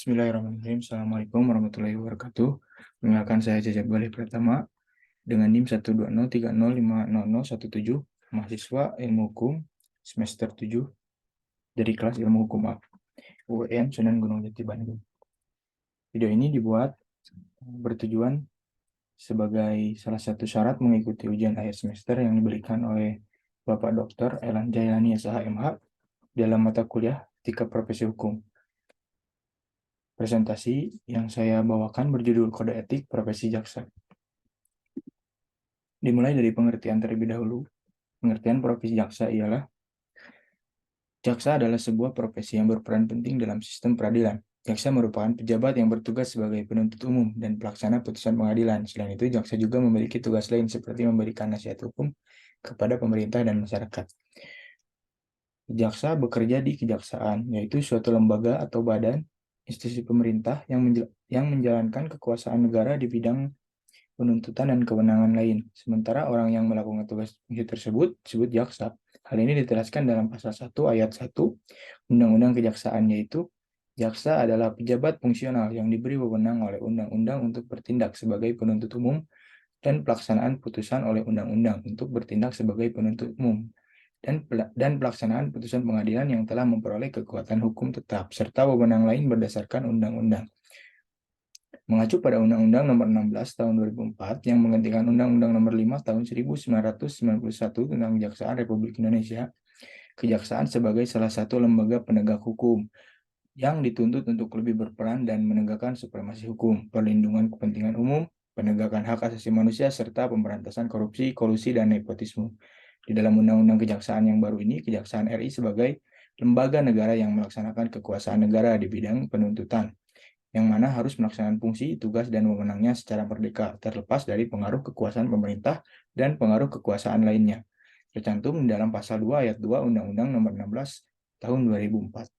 Bismillahirrahmanirrahim. Assalamualaikum warahmatullahi wabarakatuh. Perkenalkan, saya Cecep Galih Pratama dengan NIM 120305017, mahasiswa Ilmu Hukum semester 7 dari kelas Ilmu Hukum A, UIN Sunan Gunung Jati Bandung. Video ini dibuat bertujuan sebagai salah satu syarat mengikuti ujian akhir semester yang diberikan oleh Bapak Dr. Elan Jailani SH MH dalam mata kuliah Etika Profesi Hukum. Presentasi yang saya bawakan berjudul Kode Etik Profesi Jaksa. Dimulai dari pengertian terlebih dahulu. Pengertian profesi jaksa ialah jaksa adalah sebuah profesi yang berperan penting dalam sistem peradilan. Jaksa merupakan pejabat yang bertugas sebagai penuntut umum dan pelaksana putusan pengadilan. Selain itu, jaksa juga memiliki tugas lain seperti memberikan nasihat hukum kepada pemerintah dan masyarakat. Jaksa bekerja di kejaksaan, yaitu suatu lembaga atau badan institusi pemerintah yang menjalankan kekuasaan negara di bidang penuntutan dan kewenangan lain. Sementara orang yang melakukan tugas fungsi tersebut disebut jaksa. Hal ini ditegaskan dalam pasal 1 ayat 1 Undang-Undang Kejaksaan, yaitu jaksa adalah pejabat fungsional yang diberi wewenang oleh undang-undang untuk bertindak sebagai penuntut umum dan pelaksanaan putusan oleh undang-undang untuk bertindak sebagai penuntut umum dan pelaksanaan putusan pengadilan yang telah memperoleh kekuatan hukum tetap serta wewenang lain berdasarkan undang-undang. Mengacu pada Undang-Undang Nomor 16 Tahun 2004 yang menggantikan Undang-Undang Nomor 5 Tahun 1991 tentang Kejaksaan Republik Indonesia, kejaksaan sebagai salah satu lembaga penegak hukum yang dituntut untuk lebih berperan dan menegakkan supremasi hukum, perlindungan kepentingan umum, penegakan hak asasi manusia, serta pemberantasan korupsi, kolusi, dan nepotisme. Di dalam Undang-Undang Kejaksaan yang baru ini, Kejaksaan RI sebagai lembaga negara yang melaksanakan kekuasaan negara di bidang penuntutan, yang mana harus melaksanakan fungsi, tugas, dan wewenangnya secara merdeka, terlepas dari pengaruh kekuasaan pemerintah dan pengaruh kekuasaan lainnya, tercantum dalam pasal 2 ayat 2 Undang-Undang Nomor 16 Tahun 2004.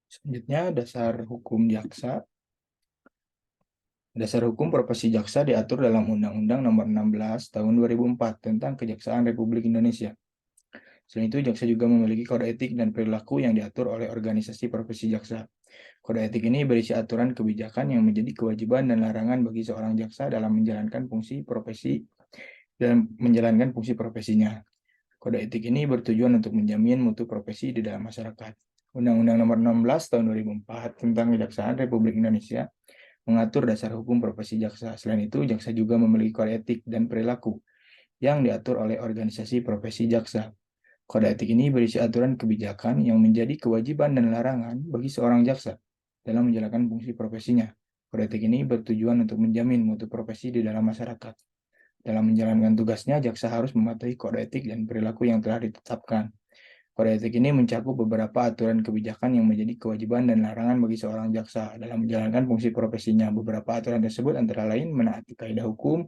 Selanjutnya, dasar hukum jaksa. Dasar hukum profesi jaksa diatur dalam Undang-Undang Nomor 16 Tahun 2004 tentang Kejaksaan Republik Indonesia. Selain itu, jaksa juga memiliki kode etik dan perilaku yang diatur oleh organisasi profesi jaksa. Kode etik ini berisi aturan kebijakan yang menjadi kewajiban dan larangan bagi seorang jaksa dalam menjalankan fungsi profesinya. Kode etik ini bertujuan untuk menjamin mutu profesi di dalam masyarakat. Undang-Undang Nomor 16 Tahun 2004 tentang Kejaksaan Republik Indonesia mengatur dasar hukum profesi jaksa. Selain itu, jaksa juga memiliki kode etik dan perilaku yang diatur oleh organisasi profesi jaksa. Kode etik ini berisi aturan kebijakan yang menjadi kewajiban dan larangan bagi seorang jaksa dalam menjalankan fungsi profesinya. Kode etik ini bertujuan untuk menjamin mutu profesi di dalam masyarakat. Dalam menjalankan tugasnya, jaksa harus mematuhi kode etik dan perilaku yang telah ditetapkan. Kode etik ini mencakup beberapa aturan kebijakan yang menjadi kewajiban dan larangan bagi seorang jaksa dalam menjalankan fungsi profesinya. Beberapa aturan tersebut antara lain menaati kaidah hukum,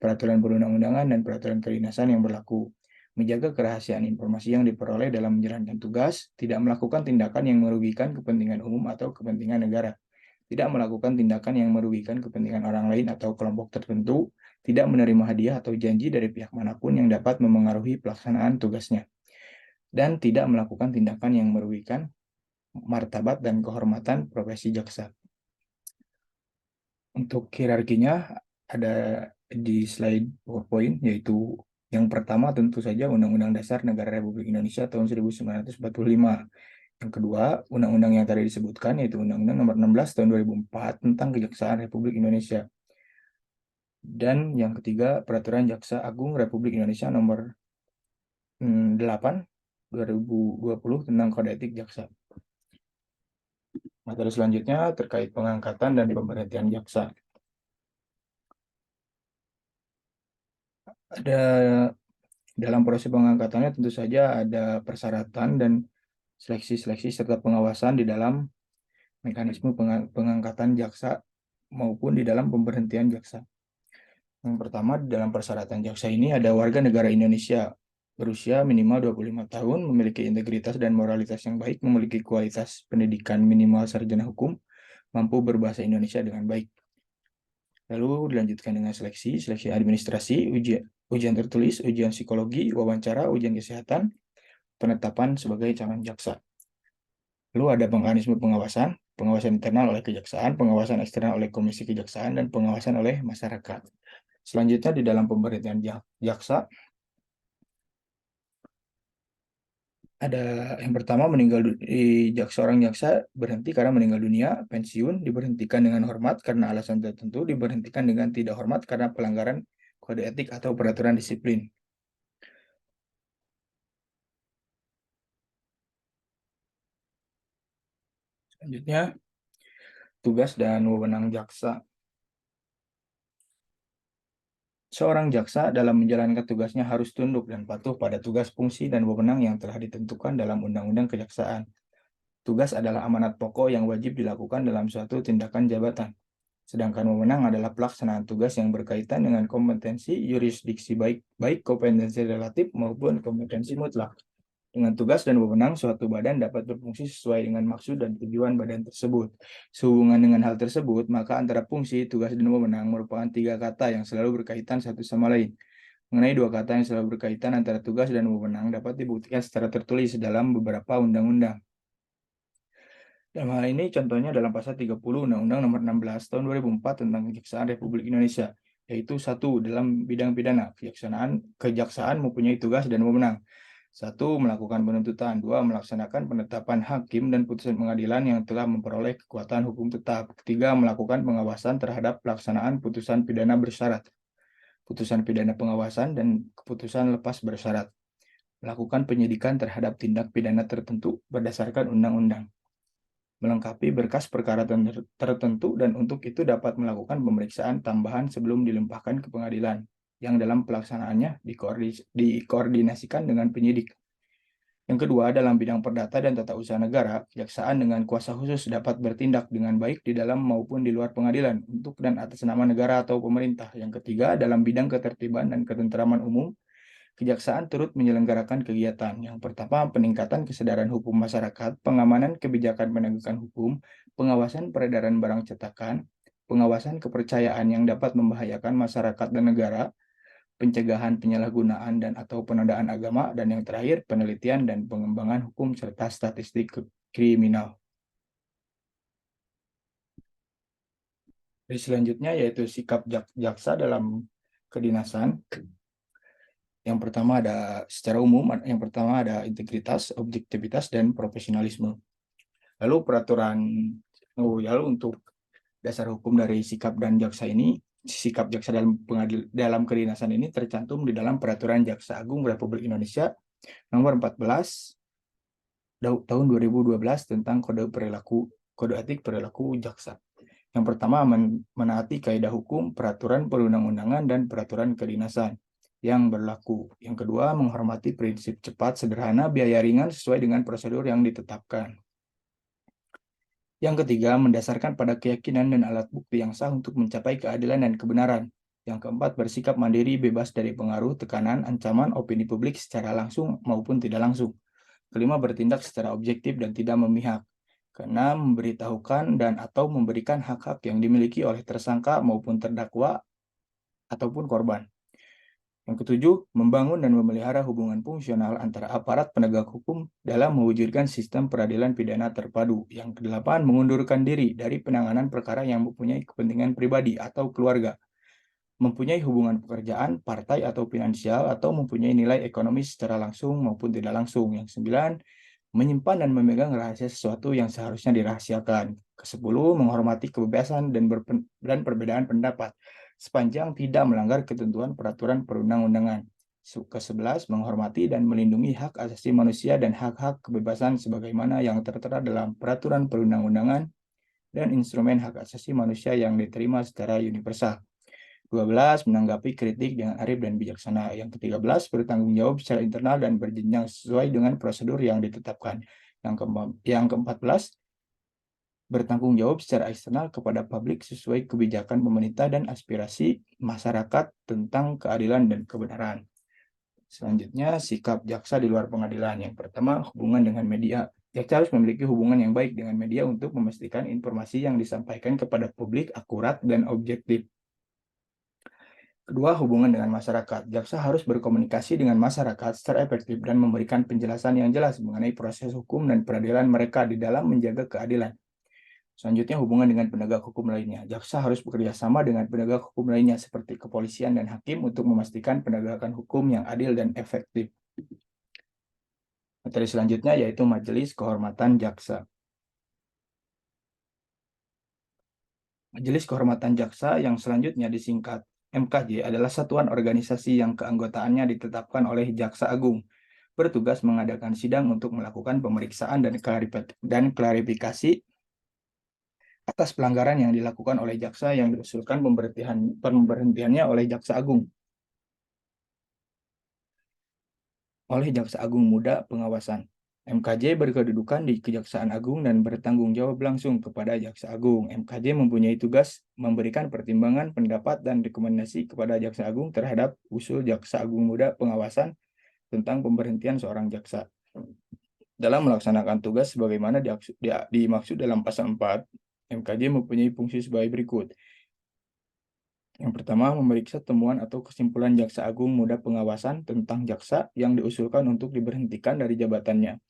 peraturan perundang-undangan, dan peraturan kedinasan yang berlaku, menjaga kerahasiaan informasi yang diperoleh dalam menjalankan tugas, tidak melakukan tindakan yang merugikan kepentingan umum atau kepentingan negara, tidak melakukan tindakan yang merugikan kepentingan orang lain atau kelompok tertentu, tidak menerima hadiah atau janji dari pihak manapun yang dapat memengaruhi pelaksanaan tugasnya, dan tidak melakukan tindakan yang merugikan martabat dan kehormatan profesi jaksa. Untuk hierarkinya ada di slide PowerPoint, yaitu yang pertama tentu saja Undang-Undang Dasar Negara Republik Indonesia tahun 1945. Yang kedua, undang-undang yang tadi disebutkan, yaitu Undang-Undang Nomor 16 tahun 2004 tentang Kejaksaan Republik Indonesia. Dan yang ketiga, Peraturan Jaksa Agung Republik Indonesia Nomor 8 2020 tentang Kode Etik Jaksa. Materi selanjutnya terkait pengangkatan dan pemberhentian jaksa. Ada dalam proses pengangkatannya tentu saja ada persyaratan dan seleksi-seleksi serta pengawasan di dalam mekanisme pengangkatan jaksa maupun di dalam pemberhentian jaksa. Yang pertama, di dalam persyaratan jaksa ini ada warga negara Indonesia berusia minimal 25 tahun, memiliki integritas dan moralitas yang baik, memiliki kualitas pendidikan minimal sarjana hukum, mampu berbahasa Indonesia dengan baik. Lalu dilanjutkan dengan seleksi administrasi, ujian tertulis, ujian psikologi, wawancara, ujian kesehatan, penetapan sebagai calon jaksa. Lalu ada mekanisme pengawasan, pengawasan internal oleh kejaksaan, pengawasan eksternal oleh komisi kejaksaan, dan pengawasan oleh masyarakat. Selanjutnya di dalam pemberhentian jaksa, ada yang pertama seorang jaksa berhenti karena meninggal dunia, pensiun, diberhentikan dengan hormat karena alasan tertentu, diberhentikan dengan tidak hormat karena pelanggaran kode etik atau peraturan disiplin. Selanjutnya, tugas dan wewenang jaksa. Seorang jaksa dalam menjalankan tugasnya harus tunduk dan patuh pada tugas, fungsi, dan wewenang yang telah ditentukan dalam Undang-Undang Kejaksaan. Tugas adalah amanat pokok yang wajib dilakukan dalam suatu tindakan jabatan. Sedangkan wewenang adalah pelaksanaan tugas yang berkaitan dengan kompetensi yurisdiksi baik kompetensi relatif maupun kompetensi mutlak. Dengan tugas dan wewenang, suatu badan dapat berfungsi sesuai dengan maksud dan tujuan badan tersebut. Sehubungan dengan hal tersebut, maka antara fungsi, tugas, dan wewenang merupakan tiga kata yang selalu berkaitan satu sama lain. Mengenai dua kata yang selalu berkaitan antara tugas dan wewenang dapat dibuktikan secara tertulis dalam beberapa undang-undang. Dalam hal ini contohnya dalam pasal 30 Undang-Undang Nomor 16 Tahun 2004 tentang Kejaksaan Republik Indonesia, yaitu 1. Dalam bidang pidana, kejaksaan mempunyai tugas dan wewenang. 1. Melakukan penuntutan. 2. Melaksanakan penetapan hakim dan putusan pengadilan yang telah memperoleh kekuatan hukum tetap. 3. Melakukan pengawasan terhadap pelaksanaan putusan pidana bersyarat, putusan pidana pengawasan, dan keputusan lepas bersyarat. Melakukan penyidikan terhadap tindak pidana tertentu berdasarkan undang-undang. Melengkapi berkas perkara tertentu dan untuk itu dapat melakukan pemeriksaan tambahan sebelum dilimpahkan ke pengadilan, yang dalam pelaksanaannya dikoordinasikan dengan penyidik. Yang kedua, dalam bidang perdata dan tata usaha negara, kejaksaan dengan kuasa khusus dapat bertindak dengan baik di dalam maupun di luar pengadilan untuk dan atas nama negara atau pemerintah. Yang ketiga, dalam bidang ketertiban dan ketentraman umum, kejaksaan turut menyelenggarakan kegiatan. Yang pertama, peningkatan kesadaran hukum masyarakat, pengamanan kebijakan penegakan hukum, pengawasan peredaran barang cetakan, pengawasan kepercayaan yang dapat membahayakan masyarakat dan negara, pencegahan penyalahgunaan dan atau penodaan agama, dan yang terakhir, penelitian dan pengembangan hukum serta statistik kriminal. Jadi selanjutnya yaitu sikap jaksa dalam kedinasan. Yang pertama ada secara umum, yang pertama ada integritas, objektivitas, dan profesionalisme. Lalu lalu untuk dasar hukum dari sikap dan jaksa ini, sikap jaksa dalam kedinasan ini tercantum di dalam Peraturan Jaksa Agung Republik Indonesia Nomor 14 tahun 2012 tentang kode etik perilaku jaksa. Yang pertama, menaati kaidah hukum, peraturan perundang-undangan, dan peraturan kedinasan yang berlaku. Yang kedua, menghormati prinsip cepat, sederhana, biaya ringan sesuai dengan prosedur yang ditetapkan. Yang ketiga, mendasarkan pada keyakinan dan alat bukti yang sah untuk mencapai keadilan dan kebenaran. Yang keempat, bersikap mandiri, bebas dari pengaruh, tekanan, ancaman, opini publik secara langsung maupun tidak langsung. Kelima, bertindak secara objektif dan tidak memihak. Keenam, memberitahukan dan atau memberikan hak-hak yang dimiliki oleh tersangka maupun terdakwa ataupun korban. Yang ketujuh, membangun dan memelihara hubungan fungsional antara aparat penegak hukum dalam mewujudkan sistem peradilan pidana terpadu. Yang kedelapan, mengundurkan diri dari penanganan perkara yang mempunyai kepentingan pribadi atau keluarga, mempunyai hubungan pekerjaan, partai atau finansial, atau mempunyai nilai ekonomis secara langsung maupun tidak langsung. Yang sembilan, menyimpan dan memegang rahasia sesuatu yang seharusnya dirahasiakan. Kesepuluh, menghormati kebebasan dan perbedaan pendapat sepanjang tidak melanggar ketentuan peraturan perundang-undangan. Ke-11, menghormati dan melindungi hak asasi manusia dan hak-hak kebebasan sebagaimana yang tertera dalam peraturan perundang-undangan dan instrumen hak asasi manusia yang diterima secara universal. 12, menanggapi kritik dengan arif dan bijaksana. Yang ke-13, bertanggung jawab secara internal dan berjenjang sesuai dengan prosedur yang ditetapkan. Yang ke-14, bertanggung jawab secara eksternal kepada publik sesuai kebijakan pemerintah dan aspirasi masyarakat tentang keadilan dan kebenaran. Selanjutnya, sikap jaksa di luar pengadilan. Yang pertama, hubungan dengan media. Jaksa harus memiliki hubungan yang baik dengan media untuk memastikan informasi yang disampaikan kepada publik akurat dan objektif. Kedua, hubungan dengan masyarakat. Jaksa harus berkomunikasi dengan masyarakat secara efektif dan memberikan penjelasan yang jelas mengenai proses hukum dan peradilan mereka di dalam menjaga keadilan. Selanjutnya, hubungan dengan penegak hukum lainnya. Jaksa harus bekerja sama dengan penegak hukum lainnya seperti kepolisian dan hakim untuk memastikan penegakan hukum yang adil dan efektif. Materi selanjutnya yaitu Majelis Kehormatan Jaksa. Majelis Kehormatan Jaksa yang selanjutnya disingkat MKJ adalah satuan organisasi yang keanggotaannya ditetapkan oleh Jaksa Agung, bertugas mengadakan sidang untuk melakukan pemeriksaan dan klarifikasi atas pelanggaran yang dilakukan oleh jaksa yang diusulkan pemberhentiannya oleh Jaksa Agung. Oleh Jaksa Agung Muda Pengawasan. MKJ berkedudukan di Kejaksaan Agung dan bertanggung jawab langsung kepada Jaksa Agung. MKJ mempunyai tugas memberikan pertimbangan, pendapat, dan rekomendasi kepada Jaksa Agung terhadap usul Jaksa Agung Muda Pengawasan tentang pemberhentian seorang jaksa. Dalam melaksanakan tugas sebagaimana dimaksud dalam pasal 4, MKJ mempunyai fungsi sebagai berikut. Yang pertama, memeriksa temuan atau kesimpulan Jaksa Agung Muda Pengawasan tentang jaksa yang diusulkan untuk diberhentikan dari jabatannya.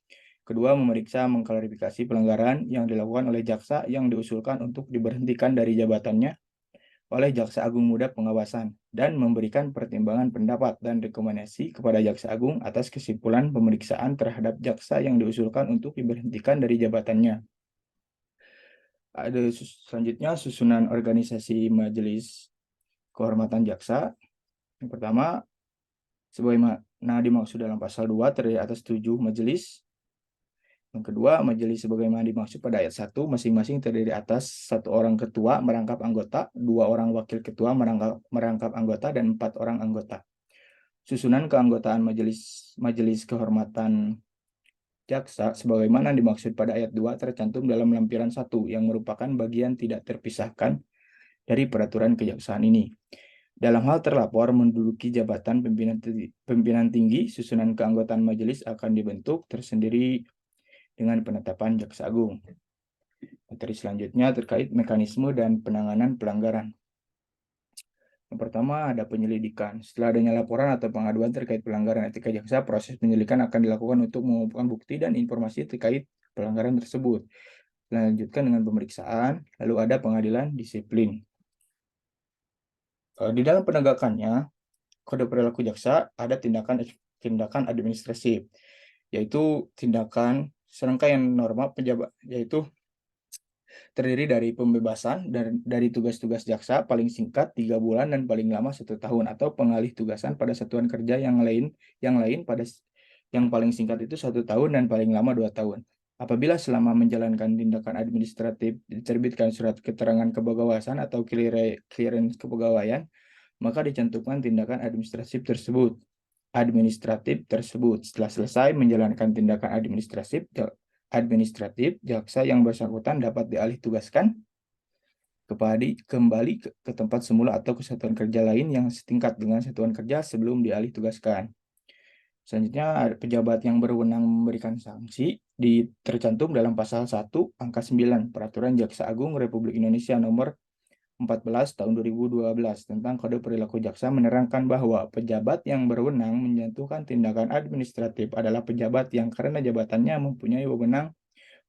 Kedua, memeriksa mengklarifikasi pelanggaran yang dilakukan oleh jaksa yang diusulkan untuk diberhentikan dari jabatannya oleh Jaksa Agung Muda Pengawasan dan memberikan pertimbangan pendapat dan rekomendasi kepada Jaksa Agung atas kesimpulan pemeriksaan terhadap jaksa yang diusulkan untuk diberhentikan dari jabatannya. Ada selanjutnya susunan organisasi Majelis Kehormatan Jaksa. Yang pertama, sebagaimana dimaksud dalam pasal 2 terdiri atas 7 majelis. Yang kedua, majelis sebagaimana dimaksud pada ayat 1, masing-masing terdiri atas 1 orang ketua merangkap anggota, 2 orang wakil ketua merangkap anggota, dan 4 orang anggota. Susunan keanggotaan majelis kehormatan jaksa sebagaimana dimaksud pada ayat 2 tercantum dalam lampiran 1 yang merupakan bagian tidak terpisahkan dari peraturan kejaksaan ini. Dalam hal terlapor menduduki jabatan pimpinan tinggi, susunan keanggotaan majelis akan dibentuk tersendiri dengan penetapan Jaksa Agung. Materi selanjutnya terkait mekanisme dan penanganan pelanggaran. Yang pertama ada penyelidikan. Setelah adanya laporan atau pengaduan terkait pelanggaran etika jaksa, proses penyelidikan akan dilakukan untuk mengumpulkan bukti dan informasi terkait pelanggaran tersebut. Lanjutkan dengan pemeriksaan, lalu ada pengadilan disiplin. Di dalam penegakannya, Kode Perilaku Jaksa ada tindakan administratif, yaitu tindakan serangkaian norma pejabat, yaitu terdiri dari pembebasan dari tugas-tugas jaksa paling singkat 3 bulan dan paling lama 1 tahun, atau pengalih tugasan pada satuan kerja yang lain pada yang paling singkat itu 1 tahun dan paling lama 2 tahun. Apabila selama menjalankan tindakan administratif diterbitkan surat keterangan kepegawaian atau clearance kepegawaian, maka dicantumkan tindakan administratif tersebut. Setelah selesai menjalankan tindakan administratif, jaksa yang bersangkutan dapat dialih tugaskan kembali ke tempat semula atau ke satuan kerja lain yang setingkat dengan satuan kerja sebelum dialih tugaskan. Selanjutnya, pejabat yang berwenang memberikan sanksi tercantum dalam pasal 1 angka 9 Peraturan Jaksa Agung Republik Indonesia nomor 14 tahun 2012 tentang Kode Perilaku Jaksa menerangkan bahwa pejabat yang berwenang menjatuhkan tindakan administratif adalah pejabat yang karena jabatannya mempunyai wewenang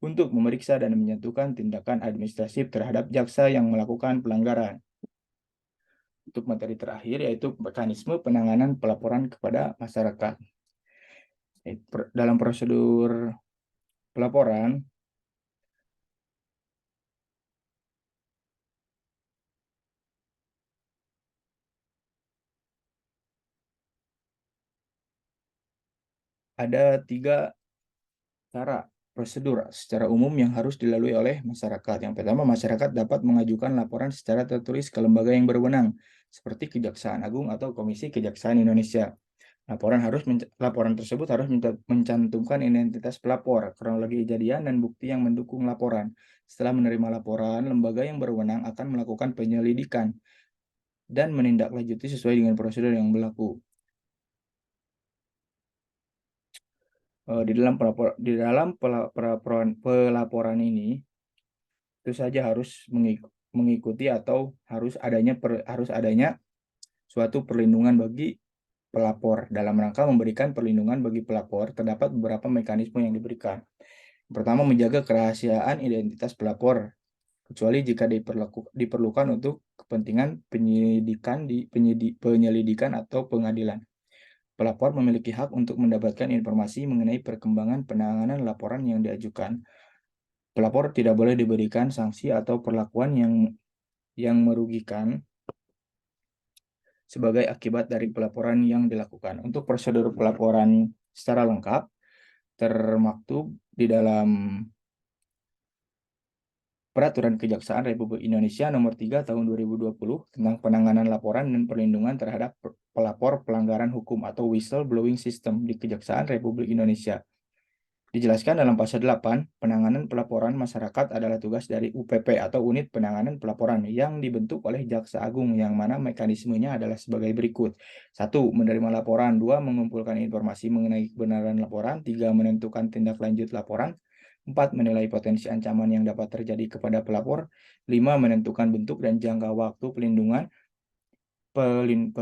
untuk memeriksa dan menjatuhkan tindakan administratif terhadap jaksa yang melakukan pelanggaran. Untuk materi terakhir yaitu mekanisme penanganan pelaporan kepada masyarakat. Dalam prosedur pelaporan, ada 3 cara prosedur secara umum yang harus dilalui oleh masyarakat. Yang pertama, masyarakat dapat mengajukan laporan secara tertulis ke lembaga yang berwenang, seperti Kejaksaan Agung atau Komisi Kejaksaan Indonesia. Laporan tersebut harus mencantumkan identitas pelapor, kronologi kejadian, dan bukti yang mendukung laporan. Setelah menerima laporan, lembaga yang berwenang akan melakukan penyelidikan dan menindaklanjuti sesuai dengan prosedur yang berlaku. Di dalam pelaporan ini itu saja harus mengikuti atau harus adanya suatu perlindungan bagi pelapor. Dalam rangka memberikan perlindungan bagi pelapor, terdapat beberapa mekanisme yang diberikan. Pertama, menjaga kerahasiaan identitas pelapor, kecuali jika diperlukan untuk kepentingan penyelidikan atau pengadilan. Pelapor memiliki hak untuk mendapatkan informasi mengenai perkembangan penanganan laporan yang diajukan. Pelapor tidak boleh diberikan sanksi atau perlakuan yang merugikan sebagai akibat dari pelaporan yang dilakukan. Untuk prosedur pelaporan secara lengkap termaktub di dalam Peraturan Kejaksaan Republik Indonesia Nomor 3 Tahun 2020 tentang penanganan laporan dan perlindungan terhadap pelapor pelanggaran hukum atau whistleblowing system di Kejaksaan Republik Indonesia. Dijelaskan dalam pasal 8, penanganan pelaporan masyarakat adalah tugas dari UPP atau Unit Penanganan Pelaporan yang dibentuk oleh Jaksa Agung, yang mana mekanismenya adalah sebagai berikut. 1. Menerima laporan. 2. Mengumpulkan informasi mengenai kebenaran laporan. 3. Menentukan tindak lanjut laporan. 4. Menilai potensi ancaman yang dapat terjadi kepada pelapor. 5. Menentukan bentuk dan jangka waktu perlindungan. 6.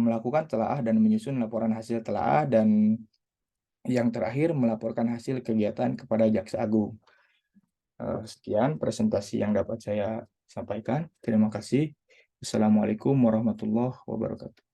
Melakukan telaah dan menyusun laporan hasil telaah. Dan yang terakhir, melaporkan hasil kegiatan kepada Jaksa Agung. Sekian presentasi yang dapat saya sampaikan. Terima kasih. Assalamualaikum warahmatullahi wabarakatuh.